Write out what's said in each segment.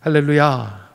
할렐루야.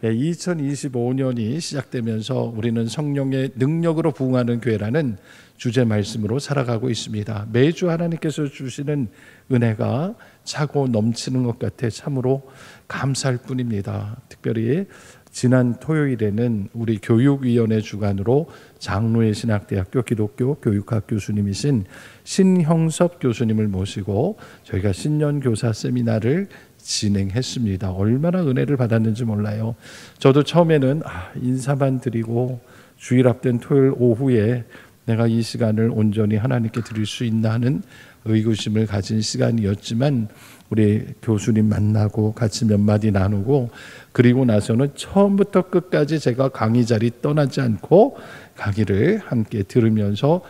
2025년이 시작되면서 우리는 성령의 능력으로 부흥하는 교회라는 주제 말씀으로 살아가고 있습니다. 매주 하나님께서 주시는 은혜가 차고 넘치는 것 같아 참으로 감사할 뿐입니다. 특별히 지난 토요일에는 우리 교육위원회 주관으로 장로의 신학대학교 기독교 교육학 교수님이신 신형섭 교수님을 모시고 저희가 신년교사 세미나를 진행했습니다. 얼마나 은혜를 받았는지 몰라요. 저도 처음에는 인사만 드리고 주일 앞둔 토요일 오후에 내가 이 시간을 온전히 하나님께 드릴 수 있나 하는 의구심을 가진 시간이었지만 우리 교수님 만나고 같이 몇 마디 나누고 그리고 나서는 처음부터 끝까지 제가 강의 자리 떠나지 않고 강의를 함께 들으면서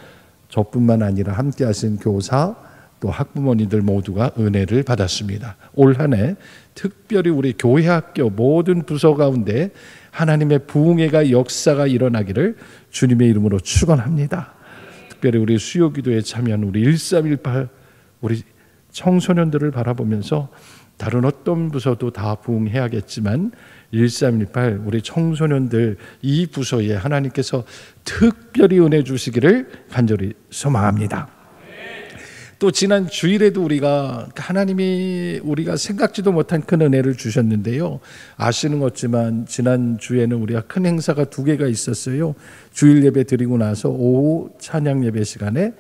저뿐만 아니라 함께 하신 교사 또 학부모님들 모두가 은혜를 받았습니다. 올 한 해 특별히 우리 교회 학교 모든 부서 가운데 하나님의 부흥회가 역사가 일어나기를 주님의 이름으로 축원합니다. 특별히 우리 수요기도에 참여한 우리 1318 우리 청소년들을 바라보면서 다른 어떤 부서도 다 부흥해야겠지만 1318 우리 청소년들 이 부서에 하나님께서 특별히 은혜 주시기를 간절히 소망합니다. 또 지난 주일에도 우리가 하나님이 우리가 생각지도 못한 큰 은혜를 주셨는데요. 아시는 것지만 지난 주에는 우리가 큰 행사가 2개가 있었어요. 주일 예배 드리고 나서 오후 찬양 예배 시간에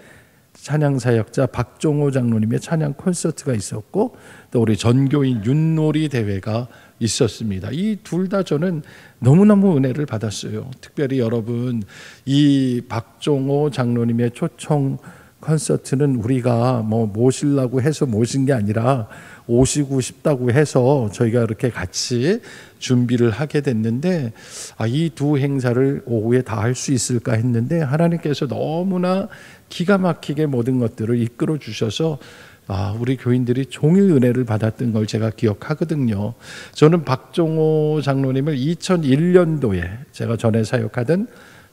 찬양 사역자 박종호 장로님의 찬양 콘서트가 있었고 또 우리 전교인 윷놀이 대회가 있었습니다. 이 둘 다 저는 너무너무 은혜를 받았어요. 특별히 여러분 이 박종호 장로님의 초청 콘서트는 우리가 모시려고 해서 모신 게 아니라 오시고 싶다고 해서 저희가 이렇게 같이 준비를 하게 됐는데 이 두 행사를 오후에 다 할 수 있을까 했는데 하나님께서 너무나 기가 막히게 모든 것들을 이끌어 주셔서 우리 교인들이 종일 은혜를 받았던 걸 제가 기억하거든요. 저는 박종호 장로님을 2001년도에 제가 전에 사역하던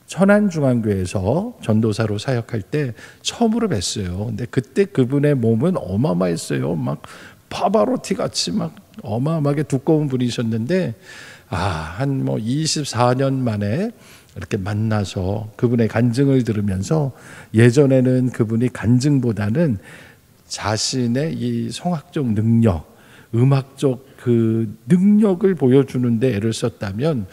천안중앙교회에서 전도사로 사역할 때 처음으로 뵀어요. 근데 그때 그분의 몸은 어마어마했어요. 막 파바로티 같이 막 어마어마하게 두꺼운 분이셨는데 한 24년 만에 이렇게 만나서 그분의 간증을 들으면서 예전에는 그분이 간증보다는 자신의 이 성악적 능력, 음악적 그 능력을 보여주는데 애를 썼다면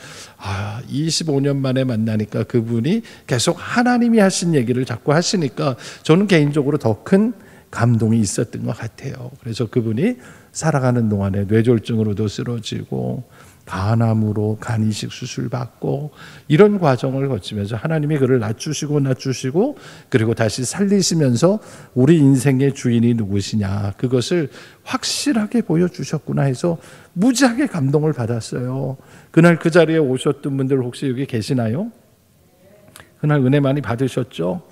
25년 만에 만나니까 그분이 계속 하나님이 하신 얘기를 자꾸 하시니까 저는 개인적으로 더 큰 감동이 있었던 것 같아요. 그래서 그분이 살아가는 동안에 뇌졸중으로도 쓰러지고 간암으로 간 이식 수술 받고 이런 과정을 거치면서 하나님이 그를 낮추시고 그리고 다시 살리시면서 우리 인생의 주인이 누구시냐 그것을 확실하게 보여주셨구나 해서 무지하게 감동을 받았어요. 그날 그 자리에 오셨던 분들 혹시 여기 계시나요? 그날 은혜 많이 받으셨죠?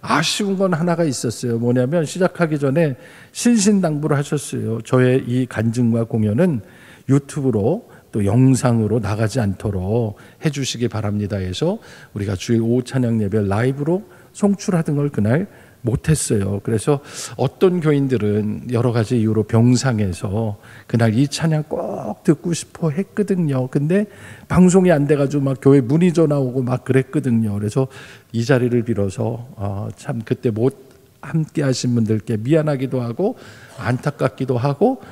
아쉬운 건 하나가 있었어요. 뭐냐면 시작하기 전에 신신당부를 하셨어요. 저의 이 간증과 공연은 유튜브로 또 영상으로 나가지 않도록 해주시기 바랍니다 해서 우리가 주일 오후 찬양 예배 라이브로 송출하던 걸 그날 못했어요. 그래서 어떤 교인들은 여러 가지 이유로 병상에서 그날 이 찬양 꼭 듣고 싶어 했거든요. 근데 방송이 안 돼가지고 막 교회 문의 전화 오고 막 그랬거든요. 그래서 이 자리를 빌어서 참 그때 못 함께 하신 분들께 미안하기도 하고 안타깝기도 하고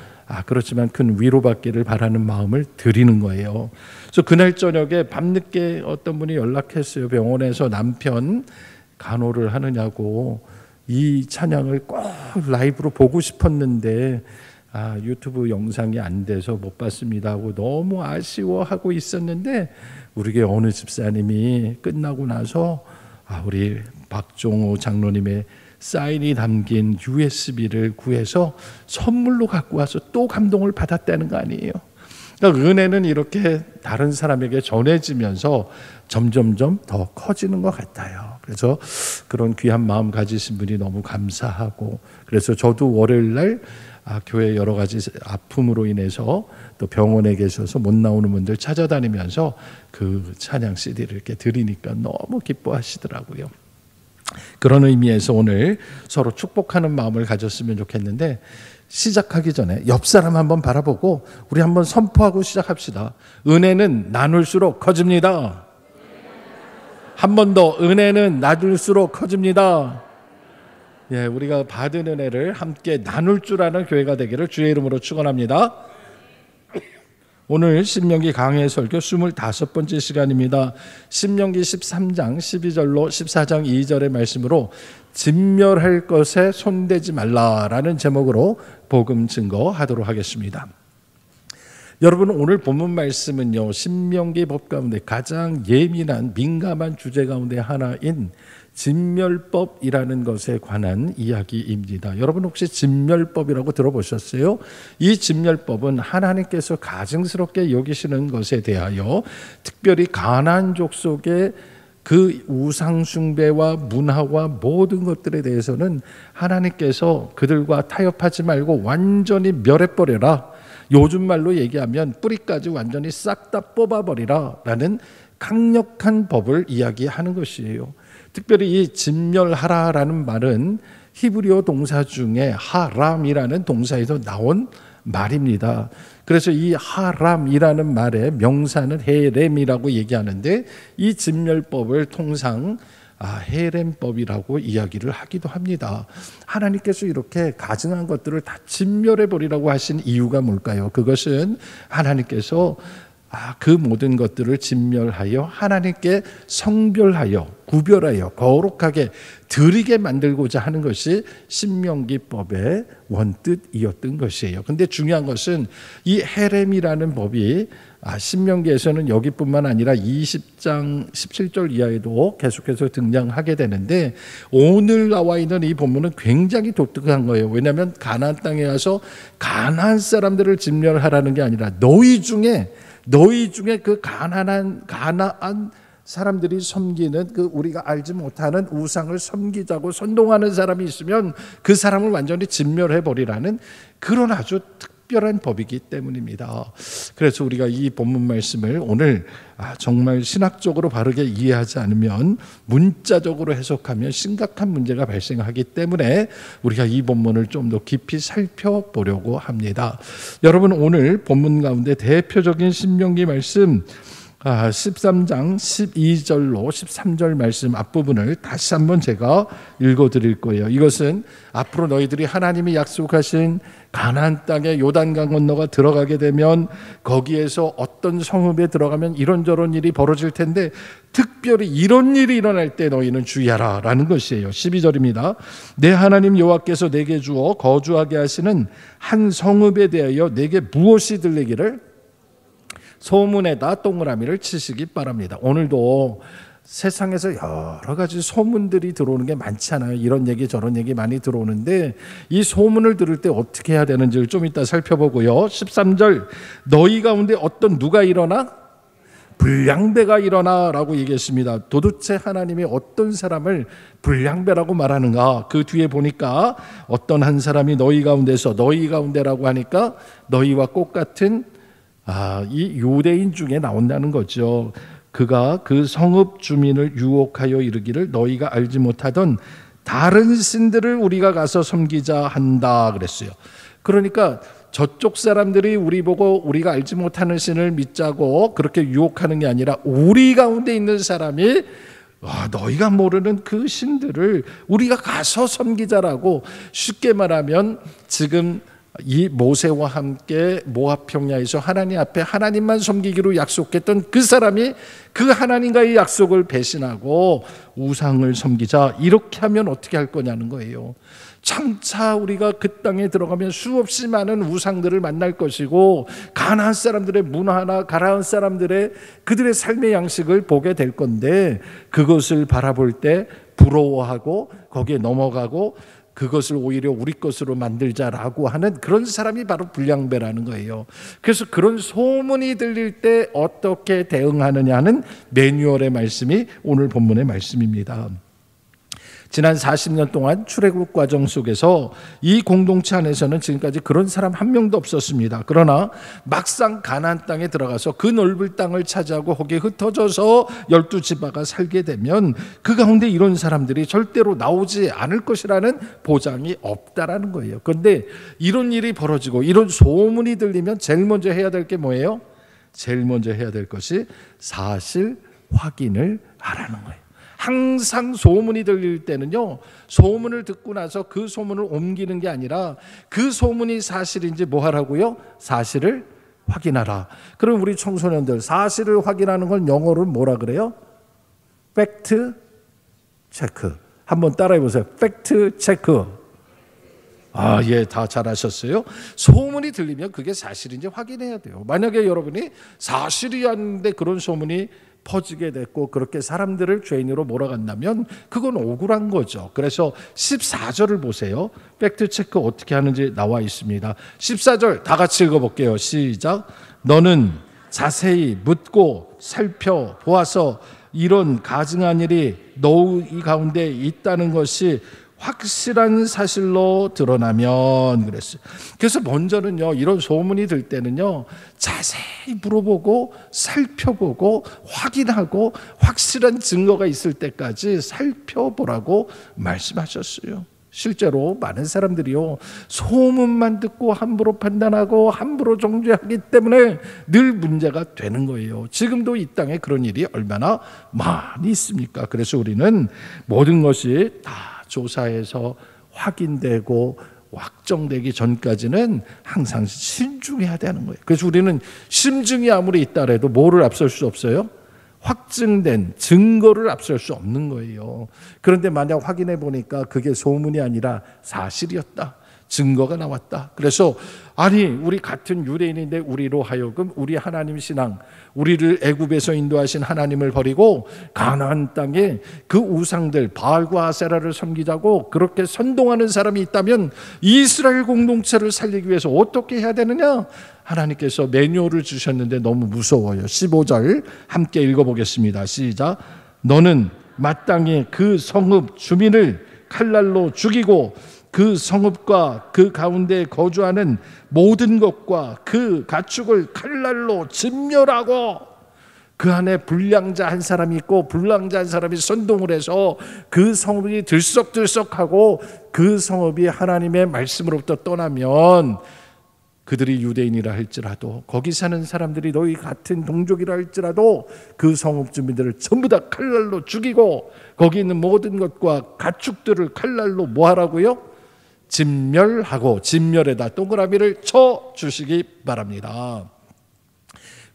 그렇지만 큰 위로받기를 바라는 마음을 드리는 거예요. 그래서 그날 저녁에 밤늦게 어떤 분이 연락했어요. 병원에서 남편 간호를 하느냐고 이 찬양을 꼭 라이브로 보고 싶었는데 유튜브 영상이 안 돼서 못 봤습니다 하고 너무 아쉬워하고 있었는데 우리 교회 어느 집사님이 끝나고 나서 우리 박종호 장로님의 사인이 담긴 USB를 구해서 선물로 갖고 와서 또 감동을 받았다는 거 아니에요. 그러니까 은혜는 이렇게 다른 사람에게 전해지면서 점점점 더 커지는 것 같아요. 그래서 그런 귀한 마음 가지신 분이 너무 감사하고 그래서 저도 월요일 날 교회 여러 가지 아픔으로 인해서 또 병원에 계셔서 못 나오는 분들 찾아다니면서 그 찬양 CD를 이렇게 드리니까 너무 기뻐하시더라고요. 그런 의미에서 오늘 서로 축복하는 마음을 가졌으면 좋겠는데 시작하기 전에 옆 사람 한번 바라보고 우리 한번 선포하고 시작합시다. 은혜는 나눌수록 커집니다. 한 번 더, 은혜는 나눌수록 커집니다. 예, 우리가 받은 은혜를 함께 나눌 줄 아는 교회가 되기를 주의 이름으로 축원합니다. 오늘 신명기 강해 설교 25번째 시간입니다. 신명기 13장 12절로 14장 2절의 말씀으로 진멸할 것에 손대지 말라라는 제목으로 복음 증거하도록 하겠습니다. 여러분, 오늘 본문 말씀은요, 신명기 법 가운데 가장 예민한 민감한 주제 가운데 하나인 진멸법이라는 것에 관한 이야기입니다. 여러분 혹시 진멸법이라고 들어보셨어요? 이 진멸법은 하나님께서 가증스럽게 여기시는 것에 대하여 특별히 가나안 족속의 그 우상 숭배와 문화와 모든 것들에 대해서는 하나님께서 그들과 타협하지 말고 완전히 멸해버려라. 요즘 말로 얘기하면 뿌리까지 완전히 싹 다 뽑아버리라 라는 강력한 법을 이야기하는 것이에요. 특별히 이 진멸하라라는 말은 히브리어 동사 중에 하람이라는 동사에서 나온 말입니다. 그래서 이 하람이라는 말의 명사는 헤렘이라고 얘기하는데 이 진멸법을 통상 헤렘법이라고 이야기를 하기도 합니다. 하나님께서 이렇게 가증한 것들을 다 진멸해 버리라고 하신 이유가 뭘까요? 그것은 하나님께서 그 모든 것들을 진멸하여 하나님께 성별하여 구별하여 거룩하게 드리게 만들고자 하는 것이 신명기법의 원뜻이었던 것이에요. 근데 중요한 것은 이 헤렘이라는 법이 신명기에서는 여기뿐만 아니라 20장 17절 이하에도 계속해서 등장하게 되는데, 오늘 나와 있는 이 본문은 굉장히 독특한 거예요. 왜냐하면 가나안 땅에 가서 가나안 사람들을 진멸하라는 게 아니라 너희 중에 그 가나안 사람들이 섬기는 그 우리가 알지 못하는 우상을 섬기자고 선동하는 사람이 있으면 그 사람을 완전히 진멸해 버리라는 그런 아주 특별한 법이기 때문입니다. 그래서 우리가 이 본문 말씀을 오늘 정말 신학적으로 바르게 이해하지 않으면, 문자적으로 해석하면 심각한 문제가 발생하기 때문에 우리가 이 본문을 좀 더 깊이 살펴보려고 합니다. 여러분, 오늘 본문 가운데 대표적인 신명기 말씀 13장 12절로 13절 말씀 앞부분을 다시 한번 제가 읽어드릴 거예요. 이것은 앞으로 너희들이 하나님이 약속하신 가나안 땅에 요단강 건너가 들어가게 되면 거기에서 어떤 성읍에 들어가면 이런저런 일이 벌어질 텐데 특별히 이런 일이 일어날 때 너희는 주의하라 라는 것이에요. 12절입니다. 내 하나님 여호와께서 내게 주어 거주하게 하시는 한 성읍에 대하여 내게 무엇이 들리기를 소문에다 동그라미를 치시기 바랍니다. 오늘도 세상에서 여러 가지 소문들이 들어오는 게 많잖아요. 이런 얘기 저런 얘기 많이 들어오는데 이 소문을 들을 때 어떻게 해야 되는지를 좀 이따 살펴보고요. 13절 너희 가운데 어떤 누가 일어나? 불량배가 일어나 라고 얘기했습니다. 도대체 하나님이 어떤 사람을 불량배라고 말하는가? 그 뒤에 보니까 어떤 한 사람이 너희 가운데서, 너희 가운데라고 하니까 너희와 똑같은 이 유대인 중에 나온다는 거죠. 그가 그 성읍 주민을 유혹하여 이르기를 너희가 알지 못하던 다른 신들을 우리가 가서 섬기자 한다 그랬어요. 그러니까 저쪽 사람들이 우리 보고 우리가 알지 못하는 신을 믿자고 그렇게 유혹하는 게 아니라 우리 가운데 있는 사람이 너희가 모르는 그 신들을 우리가 가서 섬기자라고, 쉽게 말하면 지금 이 모세와 함께 모압 평야에서 하나님 앞에 하나님만 섬기기로 약속했던 그 사람이 그 하나님과의 약속을 배신하고 우상을 섬기자, 이렇게 하면 어떻게 할 거냐는 거예요. 장차 우리가 그 땅에 들어가면 수없이 많은 우상들을 만날 것이고 가나안 사람들의 문화나 가나안 사람들의 그들의 삶의 양식을 보게 될 건데, 그것을 바라볼 때 부러워하고 거기에 넘어가고 그것을 오히려 우리 것으로 만들자라고 하는 그런 사람이 바로 불량배라는 거예요. 그래서 그런 소문이 들릴 때 어떻게 대응하느냐는 매뉴얼의 말씀이 오늘 본문의 말씀입니다. 지난 40년 동안 출애굽 과정 속에서 이 공동체 안에서는 지금까지 그런 사람 한 명도 없었습니다. 그러나 막상 가나안 땅에 들어가서 그 넓은 땅을 차지하고 거기에 흩어져서 12지파가 살게 되면 그 가운데 이런 사람들이 절대로 나오지 않을 것이라는 보장이 없다라는 거예요. 그런데 이런 일이 벌어지고 이런 소문이 들리면 제일 먼저 해야 될 게 뭐예요? 제일 먼저 해야 될 것이 사실 확인을 하라는 거예요. 항상 소문이 들릴 때는요, 소문을 듣고 나서 그 소문을 옮기는 게 아니라 그 소문이 사실인지 뭐 하라고요? 사실을 확인하라. 그럼 우리 청소년들 사실을 확인하는 건 영어로 뭐라 그래요? 팩트 체크. 한번 따라해 보세요. 팩트 체크. 예, 다 잘하셨어요. 소문이 들리면 그게 사실인지 확인해야 돼요. 만약에 여러분이 사실이 아닌데 그런 소문이 퍼지게 됐고 그렇게 사람들을 죄인으로 몰아간다면 그건 억울한 거죠. 그래서 14절을 보세요. 팩트 체크 어떻게 하는지 나와 있습니다. 14절 다 같이 읽어볼게요. 시작. 너는 자세히 묻고 살펴보아서 이런 가증한 일이 너희 가운데 있다는 것이 확실한 사실로 드러나면 그랬어요. 그래서 먼저는요, 이런 소문이 들 때는요, 자세히 물어보고 살펴보고 확인하고 확실한 증거가 있을 때까지 살펴보라고 말씀하셨어요. 실제로 많은 사람들이요, 소문만 듣고 함부로 판단하고 함부로 정죄하기 때문에 늘 문제가 되는 거예요. 지금도 이 땅에 그런 일이 얼마나 많이 있습니까? 그래서 우리는 모든 것이 다 조사해서 확인되고 확정되기 전까지는 항상 신중해야 되는 거예요. 그래서 우리는 심증이 아무리 있다 해도 뭐를 앞설 수 없어요? 확증된 증거를 앞설 수 없는 거예요. 그런데 만약 확인해 보니까 그게 소문이 아니라 사실이었다. 증거가 나왔다. 그래서 아니 우리 같은 유대인인데 우리로 하여금 우리 하나님 신앙, 우리를 애굽에서 인도하신 하나님을 버리고 가나안 땅에 그 우상들 바알과 아세라를 섬기자고 그렇게 선동하는 사람이 있다면 이스라엘 공동체를 살리기 위해서 어떻게 해야 되느냐? 하나님께서 매뉴얼을 주셨는데 너무 무서워요. 15절 함께 읽어보겠습니다. 시작. 너는 마땅히 그 성읍 주민을 칼날로 죽이고 그 성읍과 그 가운데 거주하는 모든 것과 그 가축을 칼날로 진멸하고 그 안에 불량자 한 사람이 있고 불량자 한 사람이 선동을 해서 그 성읍이 들썩들썩하고 그 성읍이 하나님의 말씀으로부터 떠나면 그들이 유대인이라 할지라도 거기 사는 사람들이 너희 같은 동족이라 할지라도 그 성읍 주민들을 전부 다 칼날로 죽이고 거기 있는 모든 것과 가축들을 칼날로 뭐 하라고요? 진멸하고 진멸에다 동그라미를 쳐 주시기 바랍니다.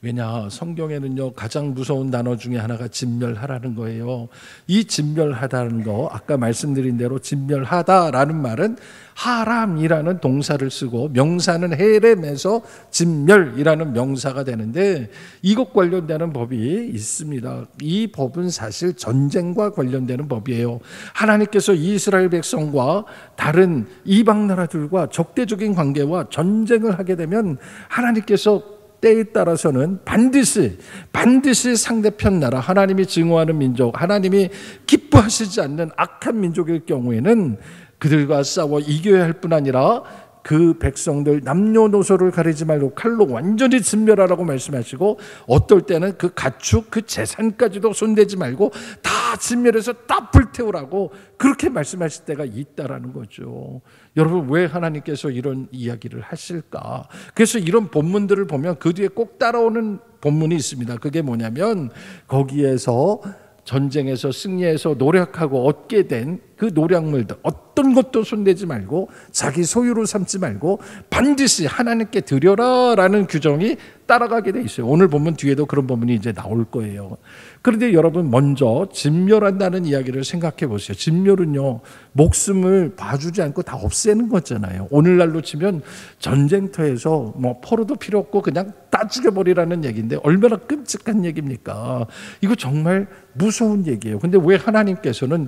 왜냐, 성경에는요 가장 무서운 단어 중에 하나가 진멸하라는 거예요. 이 진멸하다는 거 아까 말씀드린 대로 진멸하다라는 말은 하람이라는 동사를 쓰고 명사는 헤렘에서 진멸이라는 명사가 되는데 이것 관련되는 법이 있습니다. 이 법은 사실 전쟁과 관련되는 법이에요. 하나님께서 이스라엘 백성과 다른 이방 나라들과 적대적인 관계와 전쟁을 하게 되면 하나님께서 때에 따라서는 반드시 상대편 나라, 하나님이 증오하는 민족, 하나님이 기뻐하시지 않는 악한 민족일 경우에는 그들과 싸워 이겨야 할 뿐 아니라 그 백성들 남녀노소를 가리지 말고 칼로 완전히 진멸하라고 말씀하시고 어떨 때는 그 가축, 그 재산까지도 손대지 말고 다 진멸해서 다 불태우라고 그렇게 말씀하실 때가 있다라는 거죠. 여러분 왜 하나님께서 이런 이야기를 하실까? 그래서 이런 본문들을 보면 그 뒤에 꼭 따라오는 본문이 있습니다. 그게 뭐냐면 거기에서 전쟁에서 승리해서 노력하고 얻게 된 그 노략물들 어떤 것도 손대지 말고 자기 소유로 삼지 말고 반드시 하나님께 드려라라는 규정이 따라가게 돼 있어요. 오늘 보면 뒤에도 그런 부분이 이제 나올 거예요. 그런데 여러분 먼저 진멸한다는 이야기를 생각해 보세요. 진멸은요 목숨을 봐주지 않고 다 없애는 거잖아요. 오늘날로 치면 전쟁터에서 뭐 포로도 필요 없고 그냥 다 죽여버리라는 얘기인데 얼마나 끔찍한 얘기입니까? 이거 정말 무서운 얘기예요. 근데 왜 하나님께서는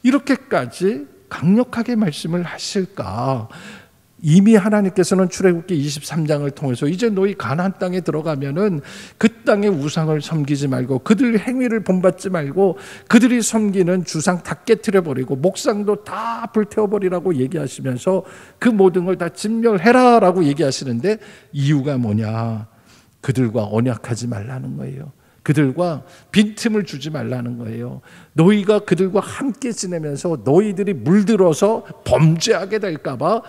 이렇게까지 강력하게 말씀을 하실까? 이미 하나님께서는 출애굽기 23장을 통해서 이제 너희 가나안 땅에 들어가면은 그 땅의 우상을 섬기지 말고 그들 행위를 본받지 말고 그들이 섬기는 주상 다 깨트려 버리고 목상도 다 불태워버리라고 얘기하시면서 그 모든 걸 다 진멸해라라고 얘기하시는데 이유가 뭐냐? 그들과 언약하지 말라는 거예요. 그들과 빈틈을 주지 말라는 거예요. 너희가 그들과 함께 지내면서 너희들이 물들어서 범죄하게 될까 봐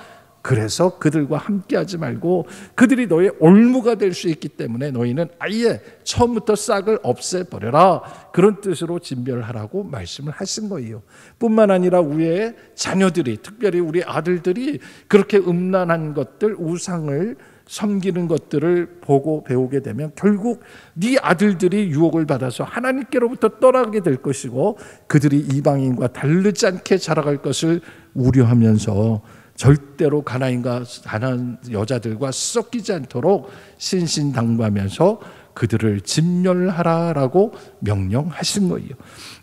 그래서 그들과 함께하지 말고 그들이 너의 올무가 될 수 있기 때문에 너희는 아예 처음부터 싹을 없애버려라. 그런 뜻으로 진멸하라고 말씀을 하신 거예요. 뿐만 아니라 우리의 자녀들이, 특별히 우리 아들들이 그렇게 음란한 것들, 우상을 섬기는 것들을 보고 배우게 되면 결국 네 아들들이 유혹을 받아서 하나님께로부터 떠나게 될 것이고 그들이 이방인과 다르지 않게 자라갈 것을 우려하면서 절대로 가나안과 가나안 여자들과 섞이지 않도록 신신당부하면서 그들을 진멸하라라고 명령하신 거예요.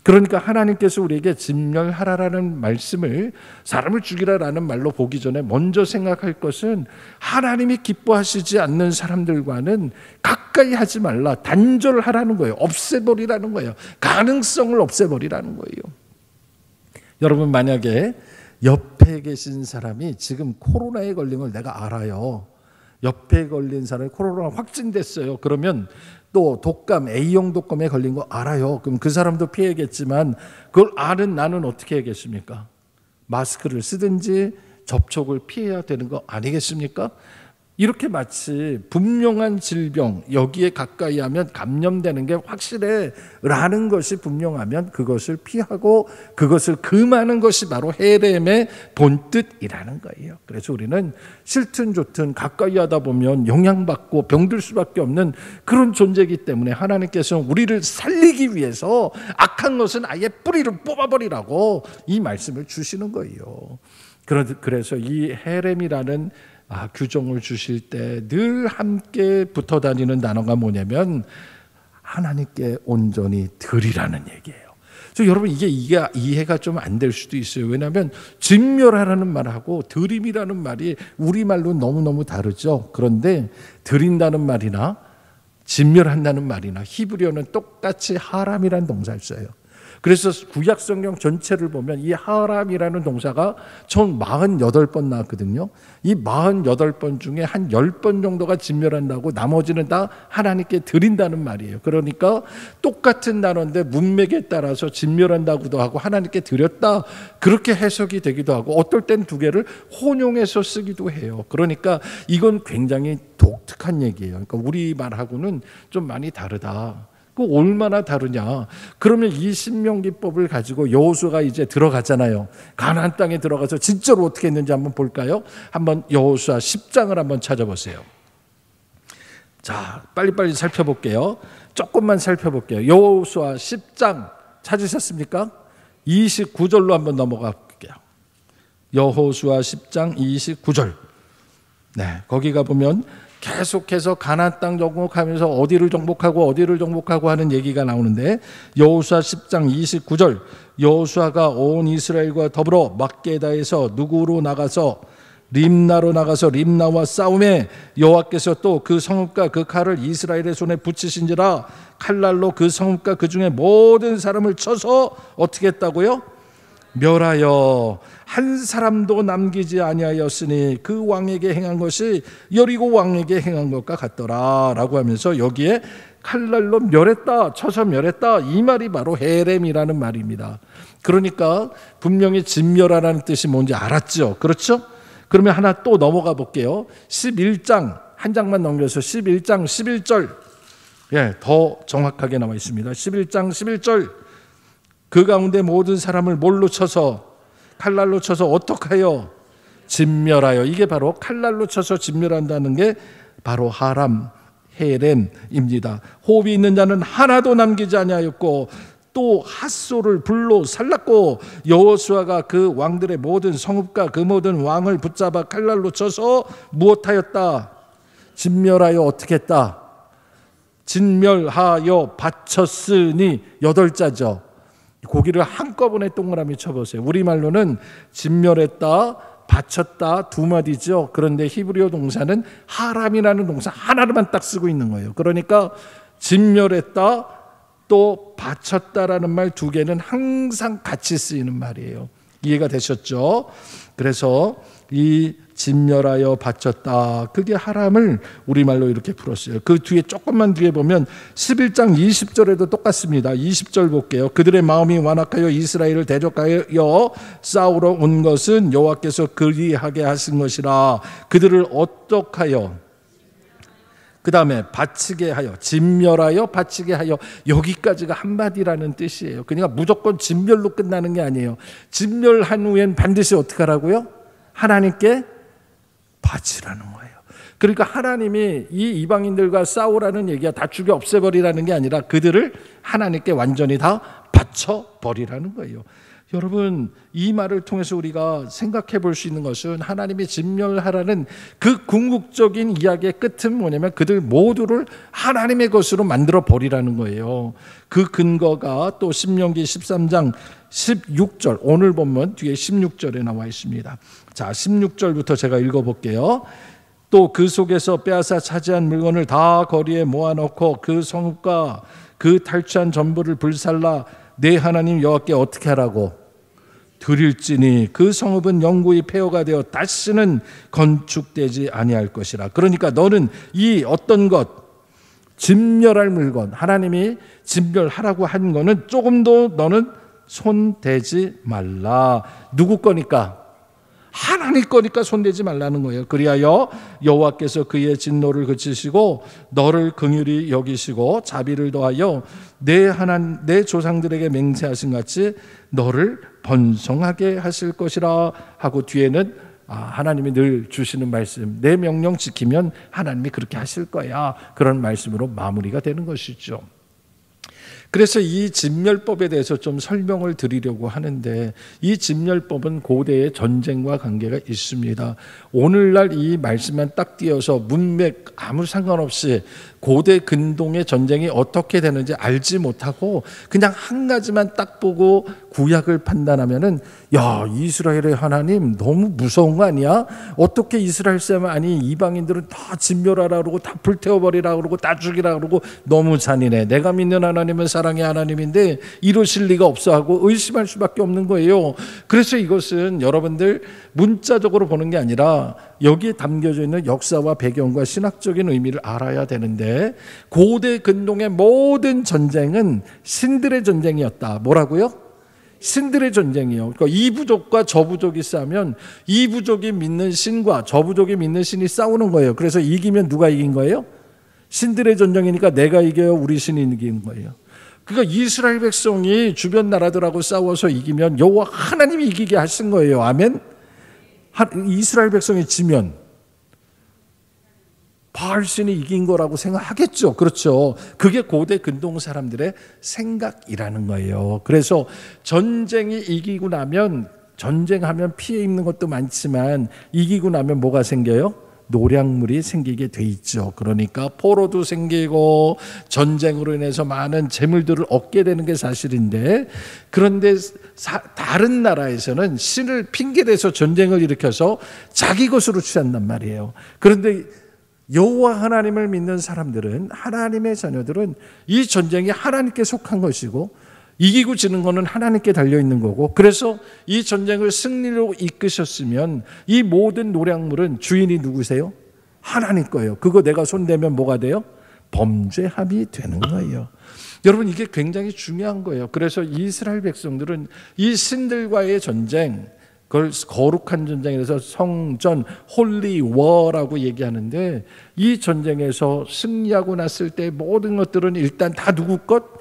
그러니까 하나님께서 우리에게 진멸하라라는 말씀을 사람을 죽이라라는 말로 보기 전에 먼저 생각할 것은 하나님이 기뻐하시지 않는 사람들과는 가까이 하지 말라, 단절하라는 거예요. 없애버리라는 거예요. 가능성을 없애버리라는 거예요. 여러분, 만약에 옆에 계신 사람이 지금 코로나에 걸린 걸 내가 알아요. 옆에 걸린 사람이 코로나 확진됐어요. 그러면 또 독감, A형 독감에 걸린 거 알아요. 그럼 그 사람도 피해겠지만 그걸 아는 나는 어떻게 해야겠습니까? 마스크를 쓰든지 접촉을 피해야 되는 거 아니겠습니까? 이렇게 마치 분명한 질병, 여기에 가까이 하면 감염되는 게 확실해 라는 것이 분명하면 그것을 피하고 그것을 금하는 것이 바로 헤렘의 본뜻이라는 거예요. 그래서 우리는 싫든 좋든 가까이 하다 보면 영향받고 병들 수밖에 없는 그런 존재이기 때문에 하나님께서는 우리를 살리기 위해서 악한 것은 아예 뿌리를 뽑아버리라고 이 말씀을 주시는 거예요. 그래서 이 헤렘이라는 규정을 주실 때 늘 함께 붙어 다니는 단어가 뭐냐면 하나님께 온전히 드리라는 얘기예요. 그래서 여러분 이게 이해가 좀 안 될 수도 있어요. 왜냐하면 진멸하라는 말하고 드림이라는 말이 우리말로 너무너무 다르죠. 그런데 드린다는 말이나 진멸한다는 말이나 히브리어는 똑같이 하람이라는 동사를 써요. 그래서 구약 성경 전체를 보면 이 하람이라는 동사가 총 48번 나왔거든요. 이 48번 중에 한 10번 정도가 진멸한다고 나머지는 다 하나님께 드린다는 말이에요. 그러니까 똑같은 단어인데 문맥에 따라서 진멸한다고도 하고 하나님께 드렸다 그렇게 해석이 되기도 하고 어떨 땐 두 개를 혼용해서 쓰기도 해요. 그러니까 이건 굉장히 독특한 얘기예요. 그러니까 우리말하고는 좀 많이 다르다. 그 얼마나 다르냐? 그러면 이 신명기법을 가지고 여호수아가 이제 들어가잖아요. 가나안 땅에 들어가서 진짜로 어떻게 했는지 한번 볼까요? 한번 여호수아 10장을 한번 찾아보세요. 자, 빨리빨리 살펴볼게요. 조금만 살펴볼게요. 여호수아 10장 찾으셨습니까? 29절로 한번 넘어가 볼게요. 여호수아 10장 29절. 네, 거기 가보면 계속해서 가나안 땅 정복하면서 어디를 정복하고 하는 얘기가 나오는데 여호수아 10장 29절 여호수아가 온 이스라엘과 더불어 막게다에서 누구로 나가서 림나로 나가서 림나와 싸움에 여호와께서 또 그 성읍과 그 칼을 이스라엘의 손에 붙이신지라 칼날로 그 성읍과 그 중에 모든 사람을 쳐서 어떻게 했다고요? 멸하여 한 사람도 남기지 아니하였으니 그 왕에게 행한 것이 여리고 왕에게 행한 것과 같더라 라고 하면서 여기에 칼날로 멸했다, 쳐서 멸했다 이 말이 바로 헤렘이라는 말입니다. 그러니까 분명히 진멸하라는 뜻이 뭔지 알았죠. 그렇죠? 그러면 하나 또 넘어가 볼게요. 11장 한 장만 넘겨서 11장 11절 더 정확하게 나와 있습니다. 11장 11절 그 가운데 모든 사람을 뭘로 쳐서 칼날로 쳐서 어떻게 하여 진멸하여 이게 바로 칼날로 쳐서 진멸한다는 게 바로 하람 헤렘입니다. 호흡이 있는 자는 하나도 남기지 아니하였고 또 핫소를 불로 살랐고 여호수아가 그 왕들의 모든 성읍과 그 모든 왕을 붙잡아 칼날로 쳐서 무엇하였다? 진멸하여 어떻게 했다? 진멸하여 바쳤으니 8자죠. 고기를 한꺼번에 동그라미 쳐보세요. 우리말로는 진멸했다, 바쳤다 두 마디죠. 그런데 히브리어 동사는 하람이라는 동사 하나로만 딱 쓰고 있는 거예요. 그러니까 진멸했다 또 바쳤다라는 말 두 개는 항상 같이 쓰이는 말이에요. 이해가 되셨죠? 그래서 이 진멸하여 바쳤다, 그게 하람을 우리말로 이렇게 풀었어요. 그 뒤에 조금만 뒤에 보면 11장 20절에도 똑같습니다. 20절 볼게요. 그들의 마음이 완악하여 이스라엘을 대적하여 싸우러 온 것은 여호와께서 그리하게 하신 것이라. 그들을 어떡하여, 그 다음에 바치게 하여, 진멸하여 바치게 하여, 여기까지가 한마디라는 뜻이에요. 그러니까 무조건 진멸로 끝나는 게 아니에요. 진멸한 후엔 반드시 어떻게 하라고요? 하나님께 바치라는 거예요. 그러니까 하나님이 이 이방인들과 싸우라는 얘기가 다 죽여 없애버리라는 게 아니라 그들을 하나님께 완전히 다 바쳐버리라는 거예요. 여러분, 이 말을 통해서 우리가 생각해 볼 수 있는 것은 하나님이 진멸하라는 그 궁극적인 이야기의 끝은 뭐냐면 그들 모두를 하나님의 것으로 만들어 버리라는 거예요. 그 근거가 또 신명기 13장 16절, 오늘 본문 뒤에 16절에 나와 있습니다. 자, 16절부터 제가 읽어볼게요. 또 그 속에서 빼앗아 차지한 물건을 다 거리에 모아놓고 그 성읍과 그 탈취한 전부를 불살라 내 하나님 여호와께 어떻게 하라고? 드릴지니 그 성읍은 영구히 폐허가 되어 다시는 건축되지 아니할 것이라. 그러니까 너는 이 어떤 것, 진멸할 물건, 하나님이 진멸하라고 한 거는 조금도 너는 손대지 말라. 누구 거니까? 하나님 거니까 손대지 말라는 거예요. 그리하여 여호와께서 그의 진노를 그치시고 너를 긍휼히 여기시고 자비를 더하여 내 조상들에게 맹세하신 같이 너를 번성하게 하실 것이라 하고, 뒤에는 하나님이 늘 주시는 말씀, 내 명령 지키면 하나님이 그렇게 하실 거야, 그런 말씀으로 마무리가 되는 것이죠. 그래서 이 진멸법에 대해서 좀 설명을 드리려고 하는데, 이 진멸법은 고대의 전쟁과 관계가 있습니다. 오늘날 이 말씀만 딱 띄어서 문맥 아무 상관없이 고대 근동의 전쟁이 어떻게 되는지 알지 못하고 그냥 한 가지만 딱 보고 구약을 판단하면은, 야, 이스라엘의 하나님 너무 무서운 거 아니야? 어떻게 이스라엘 사람, 아니 이방인들은 다 진멸하라 그러고 다 불태워버리라 그러고 다 죽이라 그러고 너무 잔인해. 내가 믿는 하나님은 사랑의 하나님인데 이러실 리가 없어 하고 의심할 수밖에 없는 거예요. 그래서 이것은 여러분들 문자적으로 보는 게 아니라 여기에 담겨져 있는 역사와 배경과 신학적인 의미를 알아야 되는데, 고대 근동의 모든 전쟁은 신들의 전쟁이었다. 뭐라고요? 신들의 전쟁이요. 그러니까 이 부족과 저 부족이 싸우면 이 부족이 믿는 신과 저 부족이 믿는 신이 싸우는 거예요. 그래서 이기면 누가 이긴 거예요? 신들의 전쟁이니까 내가 이겨요, 우리 신이 이긴 거예요. 그러니까 이스라엘 백성이 주변 나라들하고 싸워서 이기면 여호와 하나님이 이기게 하신 거예요. 아멘. 이스라엘 백성이 지면 바알신이 이긴 거라고 생각하겠죠. 그렇죠. 그게 고대 근동 사람들의 생각이라는 거예요. 그래서 전쟁이 이기고 나면, 전쟁하면 피해 입는 것도 많지만 이기고 나면 뭐가 생겨요? 노량물이 생기게 돼 있죠. 그러니까 포로도 생기고 전쟁으로 인해서 많은 재물들을 얻게 되는 게 사실인데, 그런데 다른 나라에서는 신을 핑계대서 전쟁을 일으켜서 자기 것으로 취한단 말이에요. 그런데 여호와 하나님을 믿는 사람들은, 하나님의 자녀들은 이 전쟁이 하나님께 속한 것이고 이기고 지는 것은 하나님께 달려있는 거고, 그래서 이 전쟁을 승리로 이끄셨으면 이 모든 노량물은 주인이 누구세요? 하나님 거예요. 그거 내가 손대면 뭐가 돼요? 범죄함이 되는 거예요. 여러분, 이게 굉장히 중요한 거예요. 그래서 이스라엘 백성들은 이 신들과의 전쟁, 그걸 거룩한 전쟁이라서 성전, 홀리 워라고 얘기하는데, 이 전쟁에서 승리하고 났을 때 모든 것들은 일단 다 누구 것?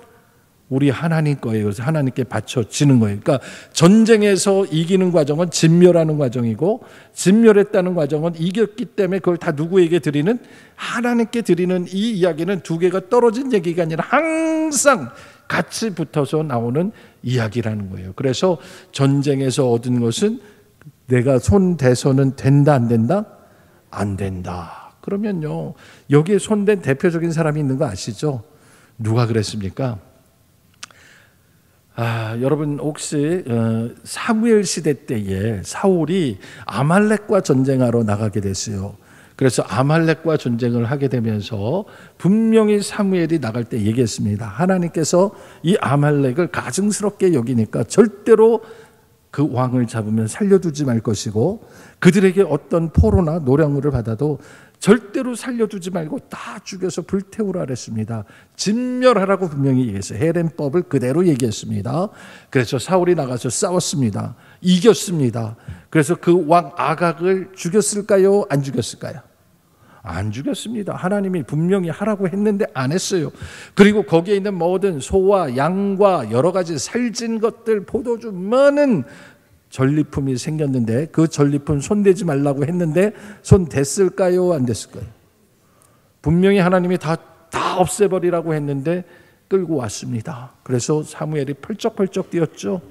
우리 하나님 거예요. 그래서 하나님께 바쳐지는 거예요. 그러니까 전쟁에서 이기는 과정은 진멸하는 과정이고, 진멸했다는 과정은 이겼기 때문에 그걸 다 누구에게 드리는? 하나님께 드리는, 이 이야기는 두 개가 떨어진 얘기가 아니라 항상 같이 붙어서 나오는 이야기라는 거예요. 그래서 전쟁에서 얻은 것은 내가 손 대서는 된다, 안 된다? 안 된다. 그러면요, 여기에 손댄 대표적인 사람이 있는 거 아시죠? 누가 그랬습니까? 여러분 혹시 사무엘 시대 때에 사울이 아말렉과 전쟁하러 나가게 됐어요. 그래서 아말렉과 전쟁을 하게 되면서 분명히 사무엘이 나갈 때 얘기했습니다. 하나님께서 이 아말렉을 가증스럽게 여기니까 절대로 그 왕을 잡으면 살려두지 말 것이고, 그들에게 어떤 포로나 노량물을 받아도 절대로 살려두지 말고 다 죽여서 불태우라 그랬습니다. 진멸하라고 분명히 얘기했어요. 헤렘법을 그대로 얘기했습니다. 그래서 사울이 나가서 싸웠습니다. 이겼습니다. 그래서 그 왕 아각을 죽였을까요? 안 죽였을까요? 안 죽였습니다. 하나님이 분명히 하라고 했는데 안 했어요. 그리고 거기에 있는 모든 소와 양과 여러 가지 살찐 것들, 포도주, 많은 전리품이 생겼는데 그 전리품 손대지 말라고 했는데 손 댔을까요? 안 댔을까요? 분명히 하나님이 다 없애버리라고 했는데 끌고 왔습니다. 그래서 사무엘이 펄쩍펄쩍 뛰었죠.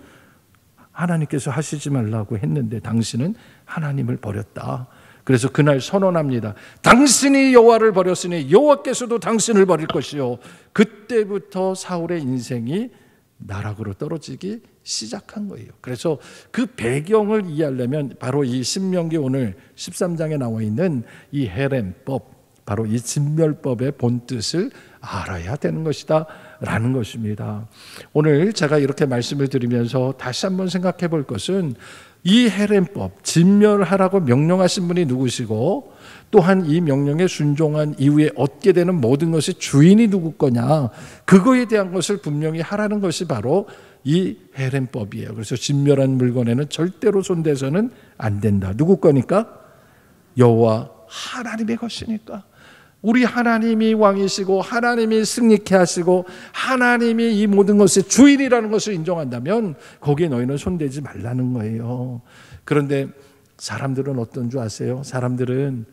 하나님께서 하시지 말라고 했는데 당신은 하나님을 버렸다. 그래서 그날 선언합니다. 당신이 여호와를 버렸으니 여호와께서도 당신을 버릴 것이요. 그때부터 사울의 인생이 나락으로 떨어지기 시작한 거예요. 그래서 그 배경을 이해하려면 바로 이 신명기 오늘 13장에 나와 있는 이 헤렘법, 바로 이 진멸법의 본뜻을 알아야 되는 것이다 라는 것입니다. 오늘 제가 이렇게 말씀을 드리면서 다시 한번 생각해 볼 것은, 이 헤렘법, 진멸하라고 명령하신 분이 누구시고, 또한 이 명령에 순종한 이후에 얻게 되는 모든 것의 주인이 누구 거냐, 그거에 대한 것을 분명히 하라는 것이 바로 이 헤렘법이에요. 그래서 진멸한 물건에는 절대로 손대서는 안 된다. 누구 거니까? 여호와 하나님의 것이니까. 우리 하나님이 왕이시고 하나님이 승리케 하시고 하나님이 이 모든 것의 주인이라는 것을 인정한다면 거기에 너희는 손대지 말라는 거예요. 그런데 사람들은 어떤 줄 아세요? 사람들은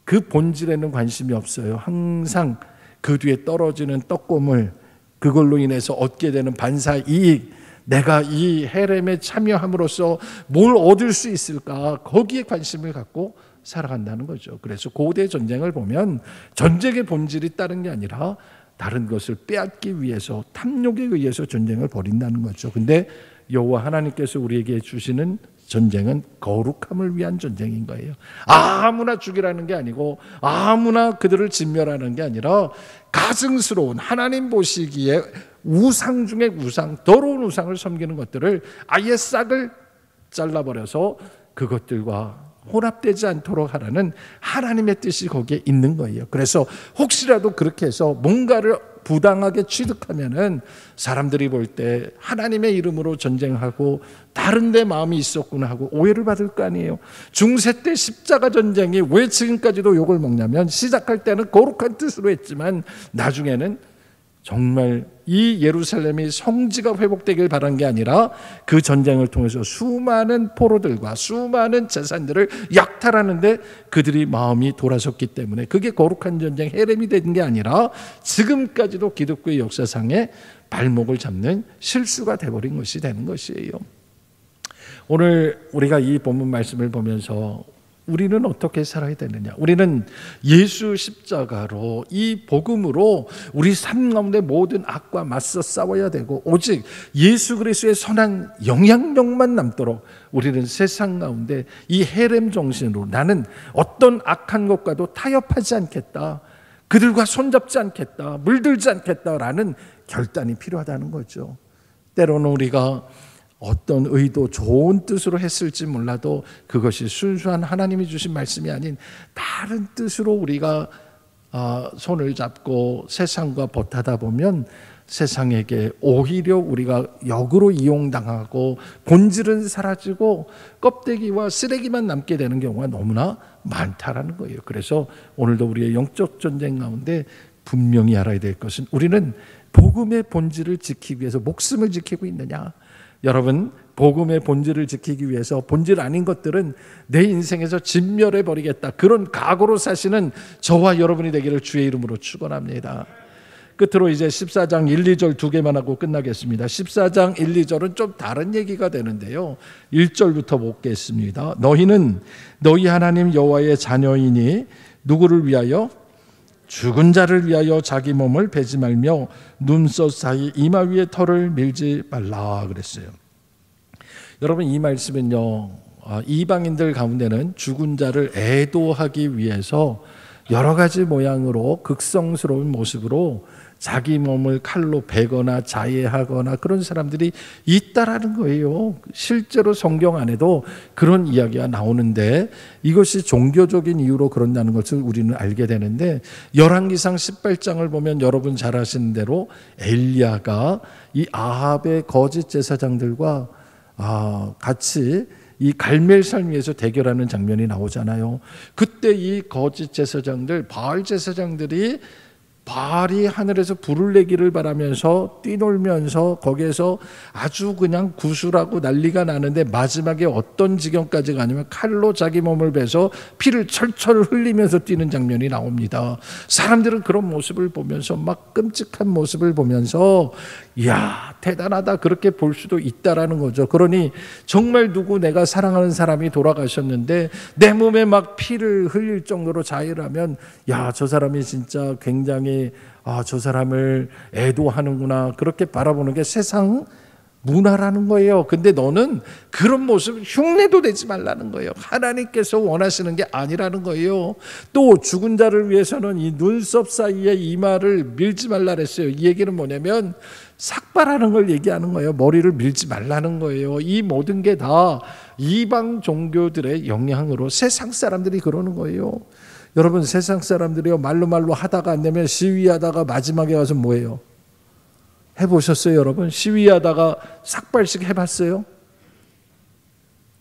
그 본질에는 관심이 없어요. 항상 그 뒤에 떨어지는 떡고물, 그걸로 인해서 얻게 되는 반사 이익, 내가 이 헤렘에 참여함으로써 뭘 얻을 수 있을까, 거기에 관심을 갖고 살아간다는 거죠. 그래서 고대 전쟁을 보면 전쟁의 본질이 다른 게 아니라 다른 것을 빼앗기 위해서, 탐욕에 의해서 전쟁을 벌인다는 거죠. 근데 여호와 하나님께서 우리에게 주시는 전쟁은 거룩함을 위한 전쟁인 거예요. 아무나 죽이라는 게 아니고 아무나 그들을 진멸하는 게 아니라 가증스러운, 하나님 보시기에 우상 중에 우상, 더러운 우상을 섬기는 것들을 아예 싹을 잘라버려서 그것들과 혼합되지 않도록 하라는 하나님의 뜻이 거기에 있는 거예요. 그래서 혹시라도 그렇게 해서 뭔가를 부당하게 취득하면은 사람들이 볼 때 하나님의 이름으로 전쟁하고 다른 데 마음이 있었구나 하고 오해를 받을 거 아니에요. 중세 때 십자가 전쟁이 왜 지금까지도 욕을 먹냐면, 시작할 때는 거룩한 뜻으로 했지만 나중에는 정말 이 예루살렘이 성지가 회복되길 바란 게 아니라 그 전쟁을 통해서 수많은 포로들과 수많은 재산들을 약탈하는데 그들이 마음이 돌아섰기 때문에 그게 거룩한 전쟁 헤렘이 된 게 아니라 지금까지도 기독교의 역사상에 발목을 잡는 실수가 돼버린 것이 되는 것이에요. 오늘 우리가 이 본문 말씀을 보면서 우리는 어떻게 살아야 되느냐? 우리는 예수 십자가로, 이 복음으로 우리 삶 가운데 모든 악과 맞서 싸워야 되고, 오직 예수 그리스도의 선한 영향력만 남도록 우리는 세상 가운데 이 헤렘 정신으로, 나는 어떤 악한 것과도 타협하지 않겠다, 그들과 손잡지 않겠다, 물들지 않겠다라는 결단이 필요하다는 거죠. 때로는 우리가 어떤 의도, 좋은 뜻으로 했을지 몰라도 그것이 순수한 하나님이 주신 말씀이 아닌 다른 뜻으로 우리가 손을 잡고 세상과 버타다 보면 세상에게 오히려 우리가 역으로 이용당하고 본질은 사라지고 껍데기와 쓰레기만 남게 되는 경우가 너무나 많다라는 거예요. 그래서 오늘도 우리의 영적 전쟁 가운데 분명히 알아야 될 것은, 우리는 복음의 본질을 지키기 위해서 목숨을 지키고 있느냐. 여러분, 복음의 본질을 지키기 위해서 본질 아닌 것들은 내 인생에서 진멸해 버리겠다, 그런 각오로 사시는 저와 여러분이 되기를 주의 이름으로 축원합니다. 끝으로 이제 14장 1, 2절 두 개만 하고 끝나겠습니다. 14장 1, 2절은 좀 다른 얘기가 되는데요. 1절부터 보겠습니다. 너희는 너희 하나님 여호와의 자녀이니 누구를 위하여? 죽은 자를 위하여 자기 몸을 베지 말며 눈썹 사이 이마 위에 털을 밀지 말라 그랬어요. 여러분, 이 말씀은요, 이방인들 가운데는 죽은 자를 애도하기 위해서 여러 가지 모양으로 극성스러운 모습으로 자기 몸을 칼로 베거나 자해하거나 그런 사람들이 있다라는 거예요. 실제로 성경 안에도 그런 이야기가 나오는데 이것이 종교적인 이유로 그런다는 것을 우리는 알게 되는데, 열왕기상 18장을 보면 여러분 잘 아시는 대로 엘리야가 이 아합의 거짓 제사장들과 같이 이 갈멜산 위에서 대결하는 장면이 나오잖아요. 그때 이 거짓 제사장들, 바알 제사장들이 바알이 하늘에서 불을 내기를 바라면서 뛰놀면서 거기에서 아주 그냥 구술하고 난리가 나는데 마지막에 어떤 지경까지 가냐면 칼로 자기 몸을 베서 피를 철철 흘리면서 뛰는 장면이 나옵니다. 사람들은 그런 모습을 보면서 막 끔찍한 모습을 보면서 이야, 대단하다, 그렇게 볼 수도 있다라는 거죠. 그러니 정말 누구 내가 사랑하는 사람이 돌아가셨는데 내 몸에 막 피를 흘릴 정도로 자해를 하면, 야, 저 사람이 진짜 굉장히 저 사람을 애도하는구나, 그렇게 바라보는 게 세상 문화라는 거예요. 근데 너는 그런 모습 흉내도 내지 말라는 거예요. 하나님께서 원하시는 게 아니라는 거예요. 또 죽은 자를 위해서는 이 눈썹 사이에 이마를 밀지 말라 그랬어요. 이 얘기는 뭐냐면 삭발하는 걸 얘기하는 거예요. 머리를 밀지 말라는 거예요. 이 모든 게 다 이방 종교들의 영향으로 세상 사람들이 그러는 거예요. 여러분, 세상 사람들이요, 말로 하다가 안 되면 시위하다가 마지막에 와서 뭐예요? 해보셨어요, 여러분? 시위하다가 삭발식 해봤어요?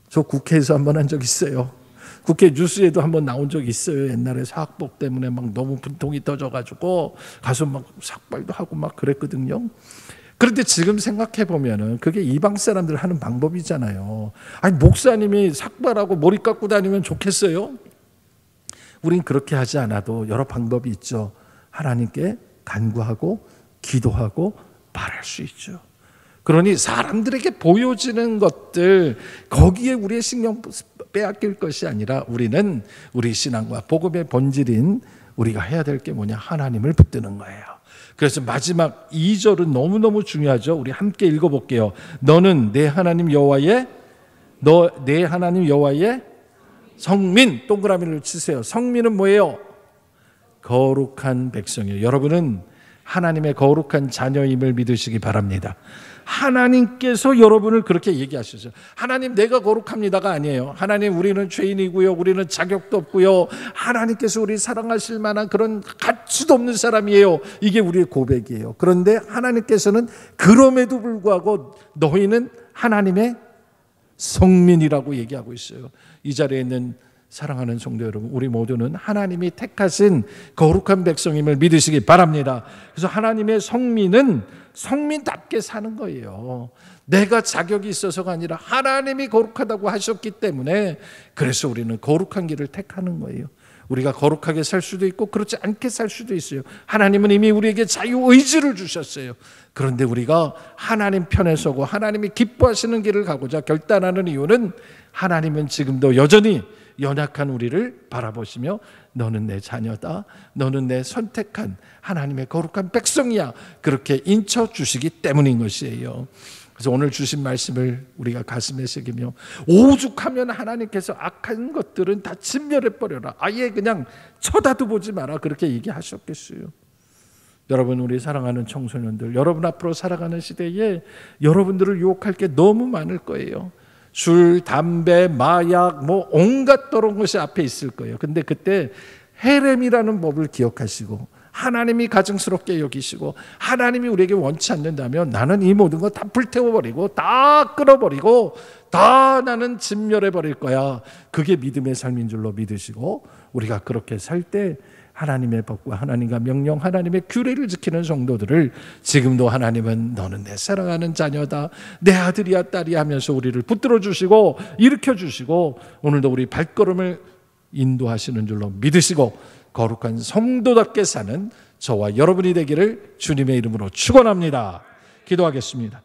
저 국회에서 한번 한 적 있어요. 국회 뉴스에도 한번 나온 적 있어요. 옛날에 사학복 때문에 막 너무 분통이 터져가지고 가서 막 삭발도 하고 막 그랬거든요. 그런데 지금 생각해 보면은 그게 이방 사람들 하는 방법이잖아요. 아니, 목사님이 삭발하고 머리 깎고 다니면 좋겠어요? 우린 그렇게 하지 않아도 여러 방법이 있죠. 하나님께 간구하고 기도하고 말할 수 있죠. 그러니 사람들에게 보여지는 것들, 거기에 우리의 신경 빼앗길 것이 아니라 우리는 우리 신앙과 복음의 본질인 우리가 해야 될 게 뭐냐? 하나님을 붙드는 거예요. 그래서 마지막 2절은 너무너무 중요하죠. 우리 함께 읽어볼게요. 너는 내 하나님 여호와의 성민, 동그라미를 치세요. 성민은 뭐예요? 거룩한 백성이에요. 여러분은 하나님의 거룩한 자녀임을 믿으시기 바랍니다. 하나님께서 여러분을 그렇게 얘기하셨어요. 하나님, 내가 거룩합니다가 아니에요. 하나님, 우리는 죄인이고요, 우리는 자격도 없고요, 하나님께서 우리 사랑하실 만한 그런 가치도 없는 사람이에요. 이게 우리의 고백이에요. 그런데 하나님께서는 그럼에도 불구하고 너희는 하나님의 성민이라고 얘기하고 있어요. 이 자리에 있는 사랑하는 성도 여러분, 우리 모두는 하나님이 택하신 거룩한 백성임을 믿으시기 바랍니다. 그래서 하나님의 성민은 성민답게 사는 거예요. 내가 자격이 있어서가 아니라 하나님이 거룩하다고 하셨기 때문에, 그래서 우리는 거룩한 길을 택하는 거예요. 우리가 거룩하게 살 수도 있고 그렇지 않게 살 수도 있어요. 하나님은 이미 우리에게 자유의지를 주셨어요. 그런데 우리가 하나님 편에 서고 하나님이 기뻐하시는 길을 가고자 결단하는 이유는, 하나님은 지금도 여전히 연약한 우리를 바라보시며 너는 내 자녀다, 너는 내 선택한 하나님의 거룩한 백성이야, 그렇게 인쳐주시기 때문인 것이에요. 그래서 오늘 주신 말씀을 우리가 가슴에 새기며, 오죽하면 하나님께서 악한 것들은 다 진멸해버려라, 아예 그냥 쳐다도 보지 마라, 그렇게 얘기하셨겠어요. 여러분, 우리 사랑하는 청소년들, 여러분 앞으로 살아가는 시대에 여러분들을 유혹할 게 너무 많을 거예요. 술, 담배, 마약, 온갖 더러운 것이 앞에 있을 거예요. 근데 그때 헤렘이라는 법을 기억하시고 하나님이 가증스럽게 여기시고 하나님이 우리에게 원치 않는다면, 나는 이 모든 거 다 불태워버리고 다 끌어버리고 다 나는 진멸해버릴 거야, 그게 믿음의 삶인 줄로 믿으시고, 우리가 그렇게 살 때 하나님의 법과 하나님과 명령, 하나님의 규례를 지키는 성도들을 지금도 하나님은 너는 내 사랑하는 자녀다, 내 아들이야 딸이야 하면서 우리를 붙들어 주시고 일으켜 주시고 오늘도 우리 발걸음을 인도하시는 줄로 믿으시고 거룩한 성도답게 사는 저와 여러분이 되기를 주님의 이름으로 축원합니다. 기도하겠습니다.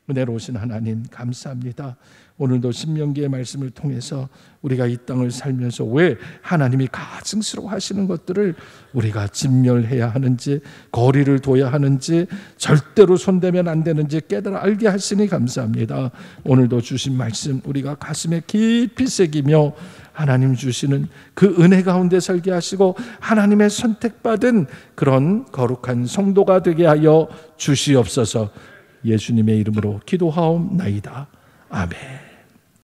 은혜로우신 하나님 감사합니다. 오늘도 신명기의 말씀을 통해서 우리가 이 땅을 살면서 왜 하나님이 가증스러워 하시는 것들을 우리가 진멸해야 하는지, 거리를 둬야 하는지, 절대로 손대면 안 되는지 깨달아 알게 하시니 감사합니다. 오늘도 주신 말씀 우리가 가슴에 깊이 새기며 하나님 주시는 그 은혜 가운데 살게 하시고 하나님의 선택받은 그런 거룩한 성도가 되게 하여 주시옵소서. 예수님의 이름으로 기도하옵나이다. 아멘.